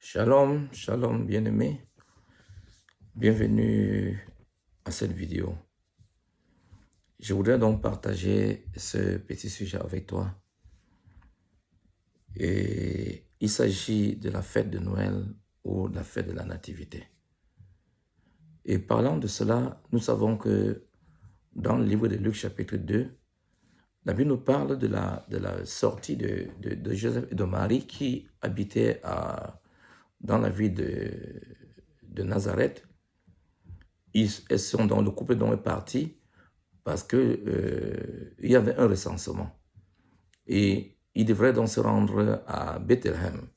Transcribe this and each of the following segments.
Shalom, shalom bien-aimé. Bienvenue à cette vidéo. Je voudrais donc partager ce petit sujet avec toi. Et il s'agit de la fête de Noël ou de la fête de la Nativité. Et parlant de cela, nous savons que dans le livre de Luc chapitre 2, la Bible nous parle de la sortie de Joseph et de Marie qui habitaient dans la ville de Nazareth. Le couple dont est parti parce que il y avait un recensement. Et ils devraient donc se rendre à Bethléem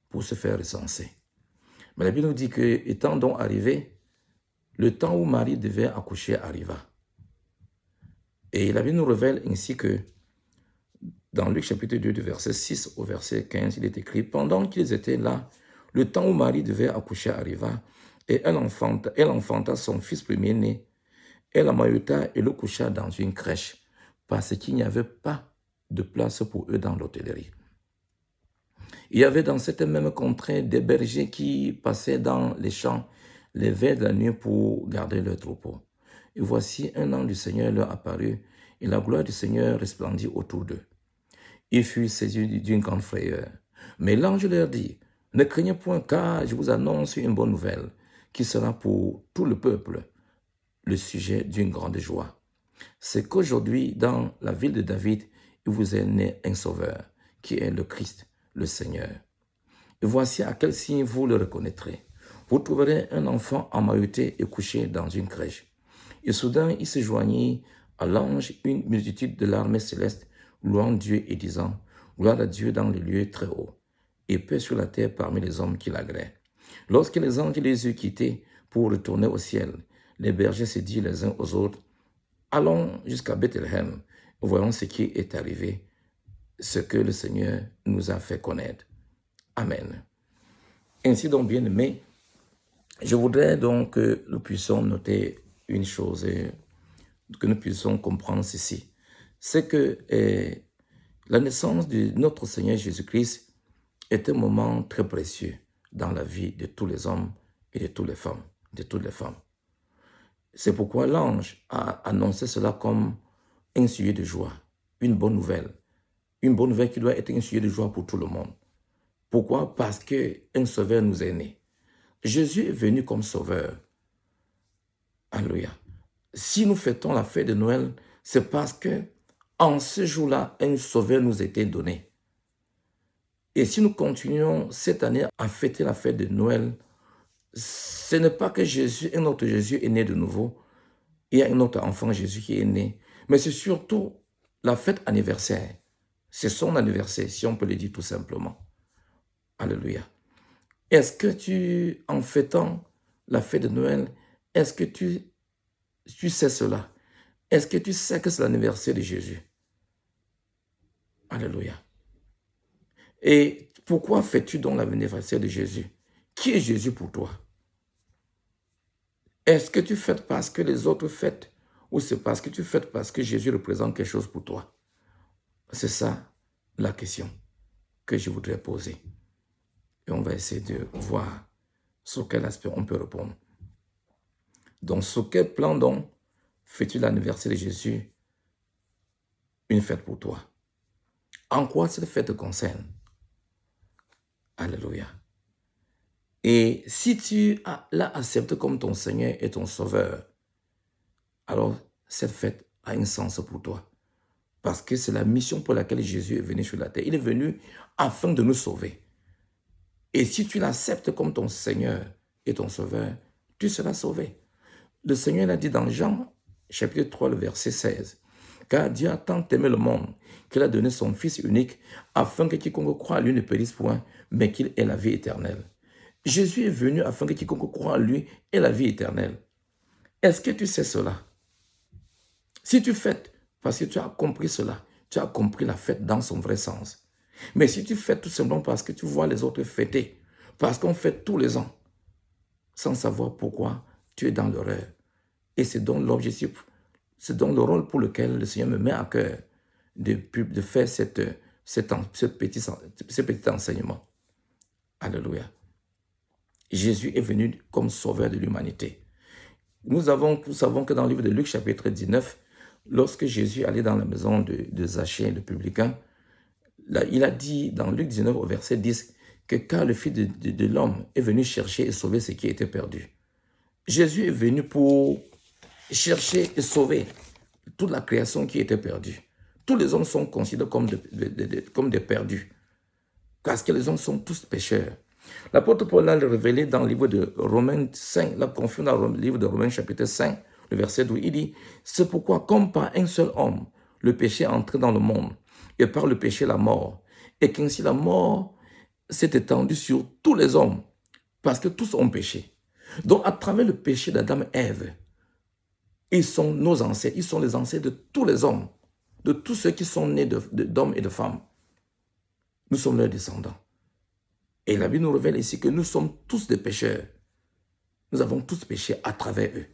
pour se faire recenser. Mais la Bible nous dit que, étant donc arrivé, le temps où Marie devait accoucher arriva. Et la Bible nous révèle ainsi que, dans Luc chapitre 2, du verset 6 au verset 15, il est écrit « Pendant qu'ils étaient là, le temps où Marie devait accoucher arriva, et elle enfanta son fils premier-né. Elle amaillota et le coucha dans une crèche, parce qu'il n'y avait pas de place pour eux dans l'hôtellerie. Il y avait dans cette même contrée des bergers qui passaient dans les champs les veilles de la nuit pour garder leurs troupeaux. Et voici un ange du Seigneur leur apparut, et la gloire du Seigneur resplendit autour d'eux. Ils furent saisis d'une grande frayeur. Mais l'ange leur dit, « Ne craignez point, car je vous annonce une bonne nouvelle, qui sera pour tout le peuple le sujet d'une grande joie. C'est qu'aujourd'hui, dans la ville de David, il vous est né un sauveur, qui est le Christ, le Seigneur. Et voici à quel signe vous le reconnaîtrez. Vous trouverez un enfant emmailloté et couché dans une crèche. » Et soudain, il se joignit à l'ange une multitude de l'armée céleste, louant Dieu et disant, « Gloire à Dieu dans les lieux très hauts, et paix sur la terre parmi les hommes qui l'agréent. » Lorsque les anges les eurent quittés pour retourner au ciel, les bergers se dirent les uns aux autres, « Allons jusqu'à Bethléem, voyons ce qui est arrivé, ce que le Seigneur nous a fait connaître. » Amen. Ainsi donc, bien-aimés, je voudrais donc que nous puissions noter une chose, que nous puissions comprendre ceci. C'est que la naissance de notre Seigneur Jésus-Christ est un moment très précieux dans la vie de tous les hommes et de toutes les femmes. C'est pourquoi l'ange a annoncé cela comme un sujet de joie, une bonne nouvelle qui doit être un sujet de joie pour tout le monde. Pourquoi? Parce qu'un sauveur nous est né. Jésus est venu comme sauveur. Alléluia. Si nous fêtons la fête de Noël, c'est parce que en ce jour-là, un sauveur nous a été donné. Et si nous continuons cette année à fêter la fête de Noël, ce n'est pas que un autre Jésus est né de nouveau. Il y a un autre enfant Jésus qui est né. Mais c'est surtout la fête anniversaire. C'est son anniversaire, si on peut le dire tout simplement. Alléluia. Est-ce que en fêtant la fête de Noël, est-ce que tu sais cela? Est-ce que tu sais que c'est l'anniversaire de Jésus? Alléluia. Et pourquoi fais-tu donc l'anniversaire de Jésus? Qui est Jésus pour toi? Est-ce que tu fêtes parce que les autres fêtent ou c'est parce que tu fêtes parce que Jésus représente quelque chose pour toi? C'est ça la question que je voudrais poser. Et on va essayer de voir sur quel aspect on peut répondre. Donc, sur quel plan donc fais-tu l'anniversaire de Jésus une fête pour toi? En quoi cette fête te concerne? Alléluia. Et si tu l'as accepté comme ton Seigneur et ton Sauveur, alors cette fête a un sens pour toi. Parce que c'est la mission pour laquelle Jésus est venu sur la terre. Il est venu afin de nous sauver. Et si tu l'acceptes comme ton Seigneur et ton Sauveur, tu seras sauvé. Le Seigneur l'a dit dans Jean, chapitre 3, le verset 16. « Car Dieu a tant aimé le monde qu'il a donné son Fils unique, afin que quiconque croit à lui ne périsse point, mais qu'il ait la vie éternelle. » Jésus est venu afin que quiconque croit en lui ait la vie éternelle. Est-ce que tu sais cela? Si tu fêtes parce que tu as compris cela, tu as compris la fête dans son vrai sens. Mais si tu fêtes tout simplement parce que tu vois les autres fêter, parce qu'on fête tous les ans, sans savoir pourquoi, tu es dans l'erreur. Et c'est donc l'objectif, c'est donc le rôle pour lequel le Seigneur me met à cœur de faire ce petit enseignement. Alléluia. Jésus est venu comme sauveur de l'humanité. Nous savons que dans le livre de Luc, chapitre 19, lorsque Jésus allait dans la maison de Zachée, le publicain, là, il a dit dans Luc 19 au verset 10 que car le Fils de l'homme est venu chercher et sauver ce qui était perdu. Jésus est venu pour chercher et sauver toute la création qui était perdue. Tous les hommes sont considérés comme des perdus, parce que les hommes sont tous pécheurs. L'apôtre Paul l'a révélé dans le livre de Romains 5, l'a confié dans le livre de Romains chapitre 5, le verset 12, il dit « C'est pourquoi, comme par un seul homme, le péché est entré dans le monde, et par le péché la mort, et qu'ainsi la mort s'est étendue sur tous les hommes, parce que tous ont péché. » Donc, à travers le péché d'Adam et Ève, ils sont nos ancêtres, ils sont les ancêtres de tous les hommes, de tous ceux qui sont nés d'hommes et de femmes. Nous sommes leurs descendants. Et la Bible nous révèle ici que nous sommes tous des pécheurs. Nous avons tous péché à travers eux.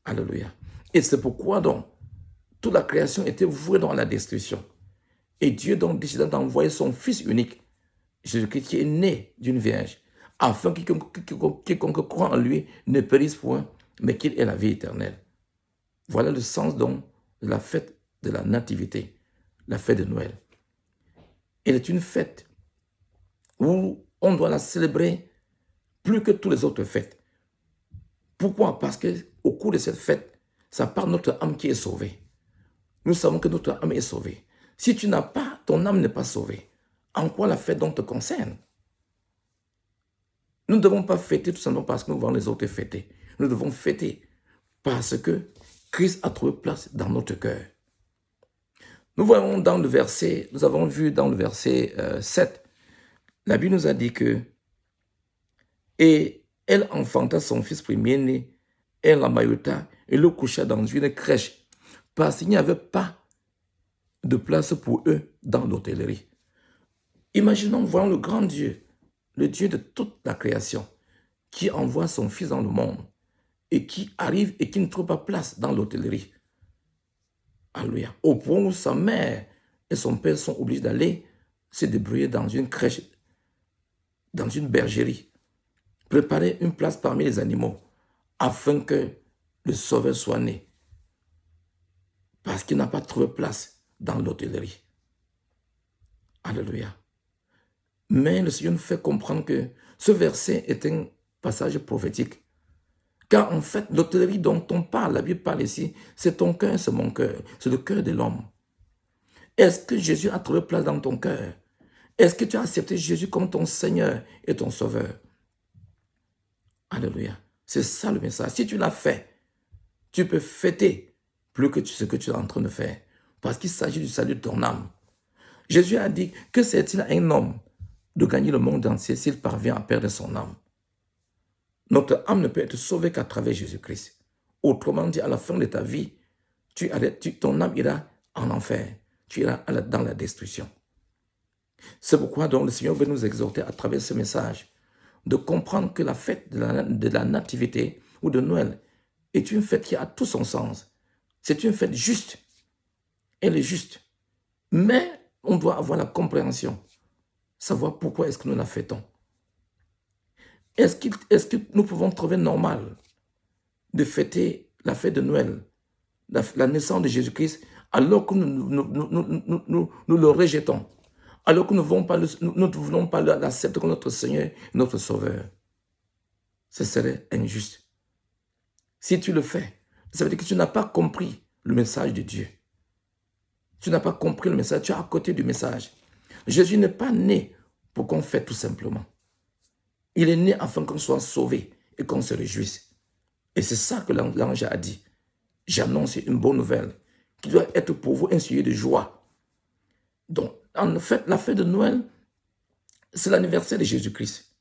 Alléluia. Et c'est pourquoi donc, toute la création était vouée dans la destruction. Et Dieu donc décida d'envoyer son Fils unique, Jésus-Christ, qui est né d'une vierge, afin que quiconque croit en lui ne périsse point, mais qu'il ait la vie éternelle. Voilà le sens donc de la fête de la nativité, la fête de Noël. Elle est une fête où on doit la célébrer plus que toutes les autres fêtes. Pourquoi? Parce qu'au cours de cette fête, ça parle de notre âme qui est sauvée. Nous savons que notre âme est sauvée. Si tu n'as pas, ton âme n'est pas sauvée. En quoi la fête donc te concerne? Nous ne devons pas fêter tout simplement parce que nous voyons les autres fêter. Nous devons fêter parce que Christ a trouvé place dans notre cœur. Nous voyons dans le verset, nous avons vu dans le verset 7, la Bible nous a dit que et elle enfanta son fils premier-né, elle l'emmaillota et le coucha dans une crèche parce qu'il n'y avait pas de place pour eux dans l'hôtellerie. Imaginons, voyons le grand Dieu, le Dieu de toute la création, qui envoie son fils dans le monde et qui arrive et qui ne trouve pas place dans l'hôtellerie. Alléluia. Au point où sa mère et son père sont obligés d'aller se débrouiller dans une crèche, dans une bergerie, préparer une place parmi les animaux afin que le Sauveur soit né. Parce qu'il n'a pas trouvé place dans l'hôtellerie. Alléluia. Mais le Seigneur nous fait comprendre que ce verset est un passage prophétique. Car en fait, l'hôtellerie dont on parle, la Bible parle ici, c'est ton cœur, c'est mon cœur, c'est le cœur de l'homme. Est-ce que Jésus a trouvé place dans ton cœur? Est-ce que tu as accepté Jésus comme ton Seigneur et ton Sauveur? Alléluia. C'est ça le message. Si tu l'as fait, tu peux fêter plus que ce que tu es en train de faire. Parce qu'il s'agit du salut de ton âme. Jésus a dit, que sert-il à un homme de gagner le monde entier s'il parvient à perdre son âme? Notre âme ne peut être sauvée qu'à travers Jésus-Christ. Autrement dit, à la fin de ta vie, ton âme ira en enfer. Tu iras dans la destruction. C'est pourquoi donc le Seigneur veut nous exhorter à travers ce message de comprendre que la fête de la nativité ou de Noël est une fête qui a tout son sens. C'est une fête juste. Elle est juste. Mais on doit avoir la compréhension. Savoir pourquoi est-ce que nous la fêtons. Est-ce que nous pouvons trouver normal de fêter la fête de Noël, la naissance de Jésus-Christ, alors que nous le rejetons, alors que nous ne voulons pas l'accepter comme notre Seigneur et notre Sauveur? Ce serait injuste. Si tu le fais, ça veut dire que tu n'as pas compris le message de Dieu. Tu n'as pas compris le message, tu es à côté du message. Jésus n'est pas né pour qu'on fête tout simplement. Il est né afin qu'on soit sauvé et qu'on se réjouisse. Et c'est ça que l'ange a dit. J'annonce une bonne nouvelle qui doit être pour vous un sujet de joie. Donc, en fait, la fête de Noël, c'est l'anniversaire de Jésus-Christ,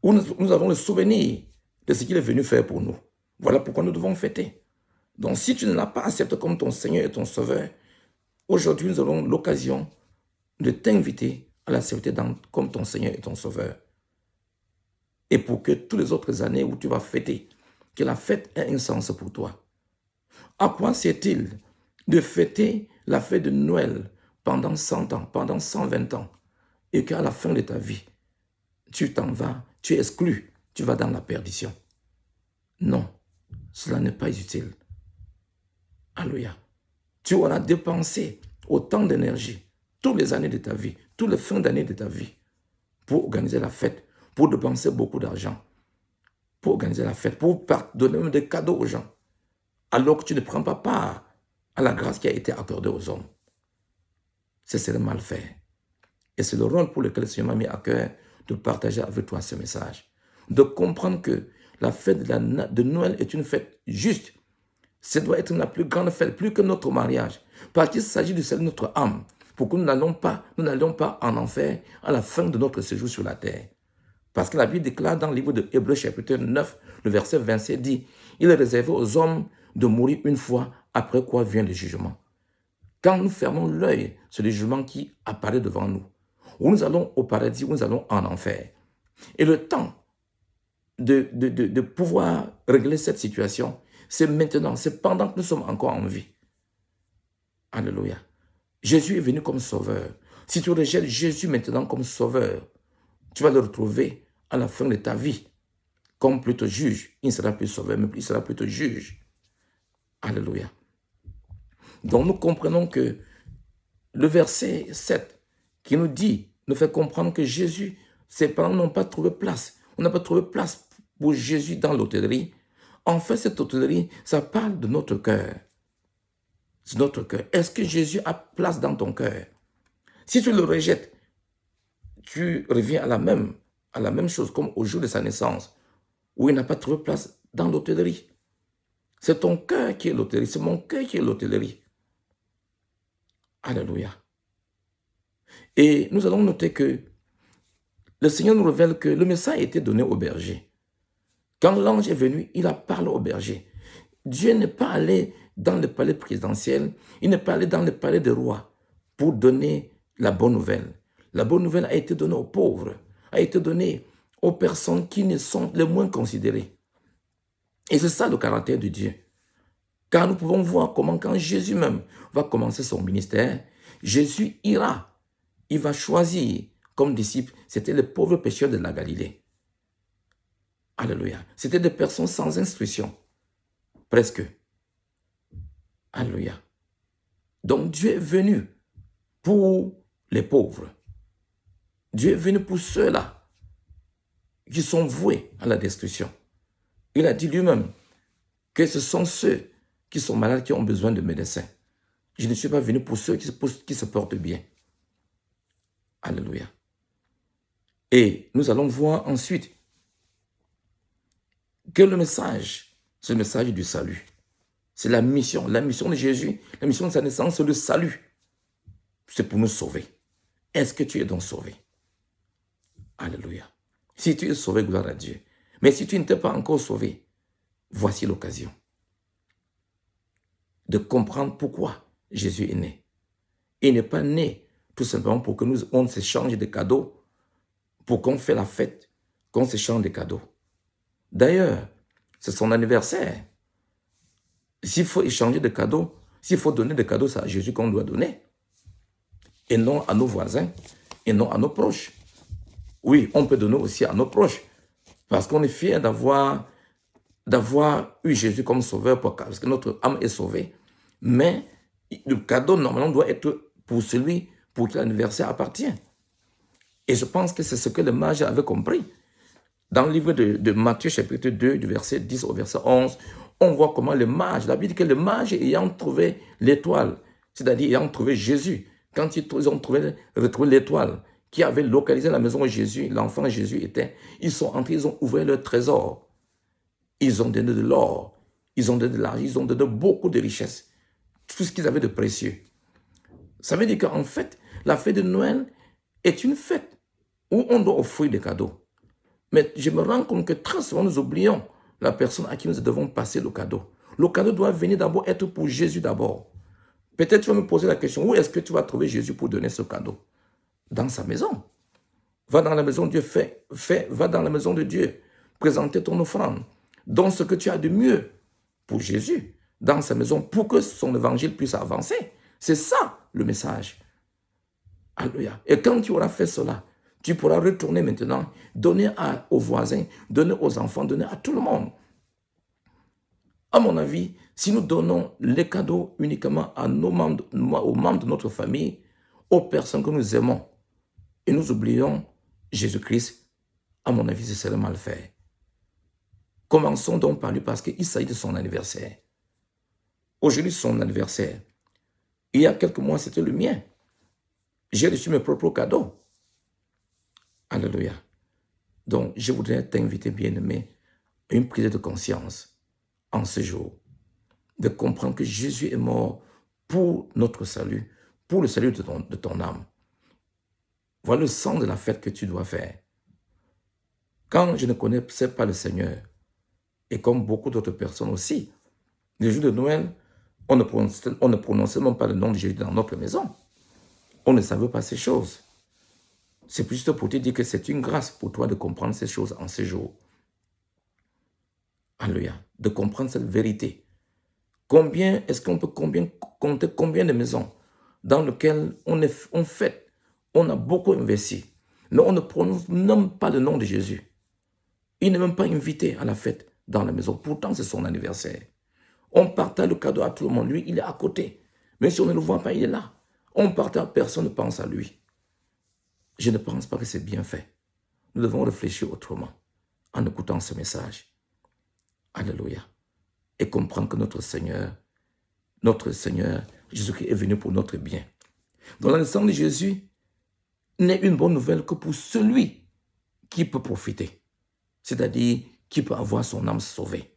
où nous avons le souvenir de ce qu'il est venu faire pour nous. Voilà pourquoi nous devons fêter. Donc, si tu ne l'as pas accepté comme ton Seigneur et ton Sauveur, aujourd'hui, nous avons l'occasion de t'inviter à l'accepter comme ton Seigneur et ton Sauveur. Et pour que toutes les autres années où tu vas fêter, que la fête ait un sens pour toi. À quoi sert-il de fêter la fête de Noël pendant 100 ans, pendant 120 ans, et qu'à la fin de ta vie, tu t'en vas, tu es exclu, tu vas dans la perdition. Non, cela n'est pas utile. Alléluia. Tu auras dépensé autant d'énergie, toutes les années de ta vie, toutes les fins d'année de ta vie, pour organiser la fête, pour dépenser beaucoup d'argent, pour organiser la fête, pour donner même des cadeaux aux gens, alors que tu ne prends pas part à la grâce qui a été accordée aux hommes. Ce serait mal fait. Et c'est le rôle pour lequel le Seigneur m'a mis à cœur de partager avec toi ce message. De comprendre que la fête de Noël est une fête juste. Ça doit être la plus grande fête, plus que notre mariage. Parce qu'il s'agit de salut de notre âme. Pour que nous n'allions pas en enfer à la fin de notre séjour sur la terre. Parce que la Bible déclare dans le livre de Hébreux chapitre 9, le verset 27 dit, « Il est réservé aux hommes de mourir une fois, après quoi vient le jugement. » Quand nous fermons l'œil, c'est le jugement qui apparaît devant nous. Ou nous allons au paradis, ou nous allons en enfer. Et le temps de pouvoir régler cette situation, c'est maintenant, c'est pendant que nous sommes encore en vie. Alléluia. Jésus est venu comme sauveur. Si tu rejettes Jésus maintenant comme sauveur, tu vas le retrouver à la fin de ta vie comme plutôt juge. Il ne sera plus sauveur, mais il sera plutôt juge. Alléluia. Donc nous comprenons que le verset 7 qui nous dit, nous fait comprendre que Jésus, ses parents n'ont pas trouvé place. On n'a pas trouvé place pour Jésus dans l'hôtellerie. En fait, cette hôtellerie, ça parle de notre cœur. C'est notre cœur. Est-ce que Jésus a place dans ton cœur? Si tu le rejettes, tu reviens à la même chose comme au jour de sa naissance, où il n'a pas trouvé place dans l'hôtellerie. C'est ton cœur qui est l'hôtellerie, c'est mon cœur qui est l'hôtellerie. Alléluia. Et nous allons noter que le Seigneur nous révèle que le message a été donné au berger. Quand l'ange est venu, il a parlé au berger. Dieu n'est pas allé dans le palais présidentiel, il n'est pas allé dans le palais des rois pour donner la bonne nouvelle. La bonne nouvelle a été donnée aux pauvres, a été donnée aux personnes qui ne sont les moins considérées. Et c'est ça le caractère de Dieu. Car nous pouvons voir comment quand Jésus même va commencer son ministère, Jésus ira, il va choisir comme disciples, c'était les pauvres pécheurs de la Galilée. Alléluia. C'était des personnes sans instruction, presque. Alléluia. Donc Dieu est venu pour les pauvres. Dieu est venu pour ceux-là qui sont voués à la destruction. Il a dit lui-même que ce sont ceux qui sont malades qui ont besoin de médecins. Je ne suis pas venu pour ceux qui se portent bien. Alléluia. Et nous allons voir ensuite que le message, c'est le message du salut. C'est la mission de Jésus, la mission de sa naissance, c'est le salut. C'est pour nous sauver. Est-ce que tu es donc sauvé? Alléluia. Si tu es sauvé, gloire à Dieu. Mais si tu ne t'es pas encore sauvé, voici l'occasion de comprendre pourquoi Jésus est né. Il n'est pas né tout simplement pour que on s'échange des cadeaux, pour qu'on fait la fête, qu'on s'échange des cadeaux. D'ailleurs, c'est son anniversaire. S'il faut échanger des cadeaux, s'il faut donner des cadeaux, c'est à Jésus qu'on doit donner. Et non à nos voisins, et non à nos proches. Oui, on peut donner aussi à nos proches, parce qu'on est fier d'avoir eu Jésus comme sauveur, parce que notre âme est sauvée. Mais le cadeau, normalement, doit être pour celui pour qui l'anniversaire appartient. Et je pense que c'est ce que les mages avaient compris. Dans le livre de Matthieu, chapitre 2, du verset 10 au verset 11, on voit comment les mages, la Bible dit que les mages ayant trouvé l'étoile, c'est-à-dire ayant trouvé Jésus, quand ils ont retrouvé l'étoile qui avait localisé la maison où Jésus, l'enfant Jésus était, ils sont entrés, ils ont ouvert leur trésor. Ils ont donné de l'or, ils ont donné de l'argent, ils ont donné beaucoup de richesses, tout ce qu'ils avaient de précieux. Ça veut dire qu'en fait, la fête de Noël est une fête où on doit offrir des cadeaux. Mais je me rends compte que très souvent nous oublions la personne à qui nous devons passer le cadeau. Le cadeau doit venir d'abord être pour Jésus d'abord. Peut-être tu vas me poser la question, où est-ce que tu vas trouver Jésus pour donner ce cadeau? Dans sa maison. Va dans la maison de Dieu, va dans la maison de Dieu, présenter ton offrande. Donne ce que tu as de mieux pour Jésus dans sa maison pour que son évangile puisse avancer. C'est ça le message. Alléluia. Et quand tu auras fait cela, Tu pourras retourner maintenant, donner aux voisins, donner aux enfants, donner à tout le monde. À mon avis, si nous donnons les cadeaux uniquement aux membres de notre famille, aux personnes que nous aimons, et nous oublions Jésus-Christ, à mon avis, ce serait mal fait. Commençons donc par lui parce qu'il s'agit de son anniversaire. Aujourd'hui, c'est son anniversaire. Il y a quelques mois, c'était le mien. J'ai reçu mes propres cadeaux. Alléluia. Donc, je voudrais t'inviter, bien-aimé, à une prise de conscience en ce jour, de comprendre que Jésus est mort pour notre salut, pour le salut de ton âme. Voilà le sens de la fête que tu dois faire. Quand je ne connaissais pas le Seigneur, et comme beaucoup d'autres personnes aussi, le jour de Noël, on ne prononçait même pas le nom de Jésus dans notre maison. On ne savait pas ces choses. C'est juste pour te dire que c'est une grâce pour toi de comprendre ces choses en ce jour. Alléluia. De comprendre cette vérité. Combien est-ce qu'on peut compter combien de maisons dans lesquelles on fête, on a beaucoup investi, mais on ne prononce même pas le nom de Jésus. Il n'est même pas invité à la fête dans la maison. Pourtant, c'est son anniversaire. On partage le cadeau à tout le monde. Lui, il est à côté. Mais si on ne le voit pas, il est là. On partage, personne ne pense à lui. Je ne pense pas que c'est bien fait. Nous devons réfléchir autrement en écoutant ce message. Alléluia. Et comprendre que notre Seigneur, Jésus-Christ est venu pour notre bien. Donc la naissance de Jésus n'est une bonne nouvelle que pour celui qui peut profiter. C'est-à-dire qui peut avoir son âme sauvée.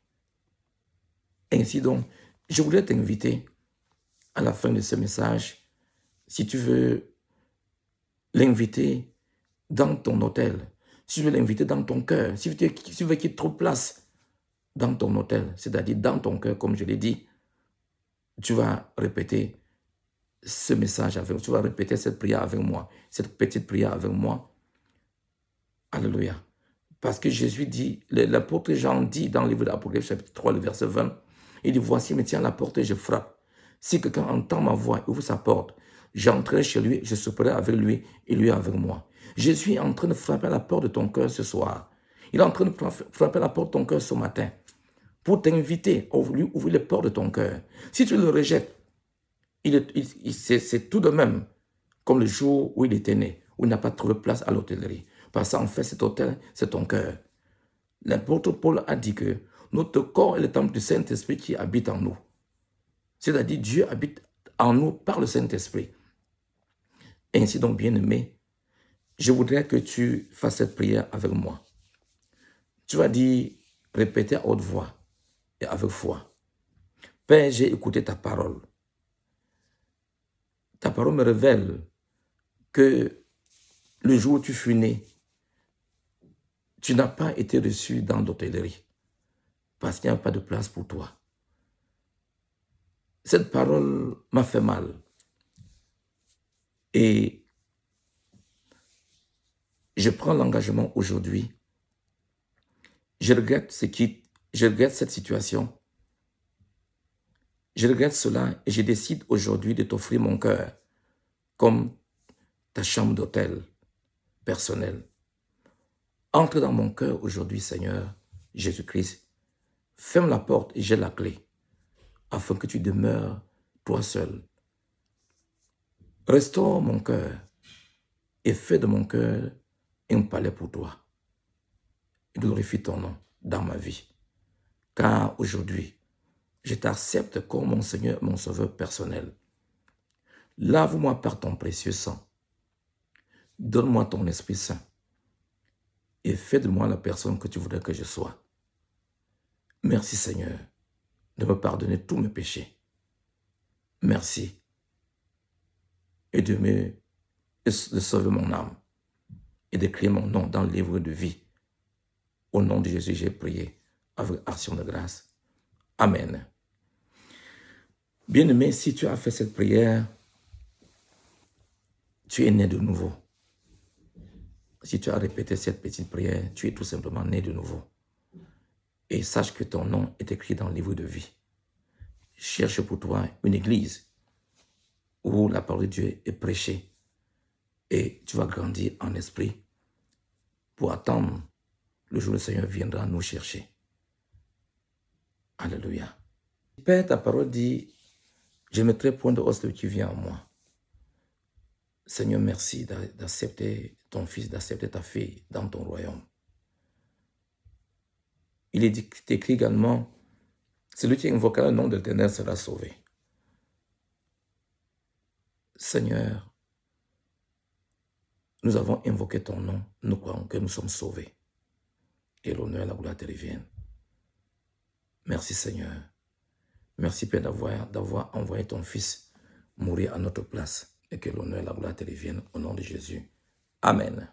Ainsi donc, je voudrais t'inviter à la fin de ce message, si tu veux l'inviter dans ton hôtel, si tu veux l'inviter dans ton cœur, si tu veux qu'il trouve place dans ton hôtel, c'est-à-dire dans ton cœur, comme je l'ai dit, tu vas répéter ce message avec moi, tu vas répéter cette prière avec moi, cette petite prière avec moi. Alléluia. Parce que Jésus dit, l'apôtre Jean dit dans le livre d'Apocalypse chapitre 3, le verset 20, il dit, voici, me tiens à la porte et je frappe. Si quelqu'un entend ma voix et ouvre sa porte, j'entrerai chez lui, je souperai avec lui et lui avec moi. Jésus est en train de frapper à la porte de ton cœur ce soir. Il est en train de frapper à la porte de ton cœur ce matin pour t'inviter à ouvrir les portes de ton cœur. Si tu le rejettes, c'est tout de même comme le jour où il était né, où il n'a pas trouvé place à l'hôtellerie. Parce qu'en fait, cet hôtel, c'est ton cœur. L'apôtre Paul a dit que notre corps est le temple du Saint-Esprit qui habite en nous. C'est-à-dire Dieu habite en nous par le Saint-Esprit. Ainsi donc, bien-aimé, je voudrais que tu fasses cette prière avec moi. Tu vas dire, répéter à haute voix et avec foi. Père, j'ai écouté ta parole. Ta parole me révèle que le jour où tu fus né, tu n'as pas été reçu dans l'hôtellerie parce qu'il n'y a pas de place pour toi. Cette parole m'a fait mal. Et je prends l'engagement aujourd'hui. Je regrette cette situation. Je regrette cela et je décide aujourd'hui de t'offrir mon cœur comme ta chambre d'hôtel personnelle. Entre dans mon cœur aujourd'hui, Seigneur Jésus-Christ. Ferme la porte et j'ai la clé afin que tu demeures toi seul. Restaure mon cœur et fais de mon cœur un palais pour toi. Et glorifie ton nom dans ma vie. Car aujourd'hui, je t'accepte comme mon Seigneur, mon Sauveur personnel. Lave-moi par ton précieux sang. Donne-moi ton Esprit Saint. Et fais de moi la personne que tu voudrais que je sois. Merci Seigneur de me pardonner tous mes péchés. Merci. Et de sauver mon âme. Et d'écrire mon nom dans le livre de vie. Au nom de Jésus, j'ai prié avec action de grâce. Amen. Bien-aimé, si tu as fait cette prière, tu es né de nouveau. Si tu as répété cette petite prière, tu es tout simplement né de nouveau. Et sache que ton nom est écrit dans le livre de vie. Cherche pour toi une église où la parole de Dieu est prêchée et tu vas grandir en esprit pour attendre le jour où le Seigneur viendra nous chercher. Alléluia. Père, ta parole dit, je ne mettrai point de hausse de qui vient en moi. Seigneur, merci d'accepter ton fils, d'accepter ta fille dans ton royaume. Il est écrit également, celui qui invoquera le nom de l'Éternel sera sauvé. Seigneur, nous avons invoqué ton nom, nous croyons que nous sommes sauvés. Que l'honneur et la gloire te reviennent. Merci Seigneur. Merci Père d'avoir envoyé ton Fils mourir à notre place et que l'honneur et la gloire te reviennent au nom de Jésus. Amen.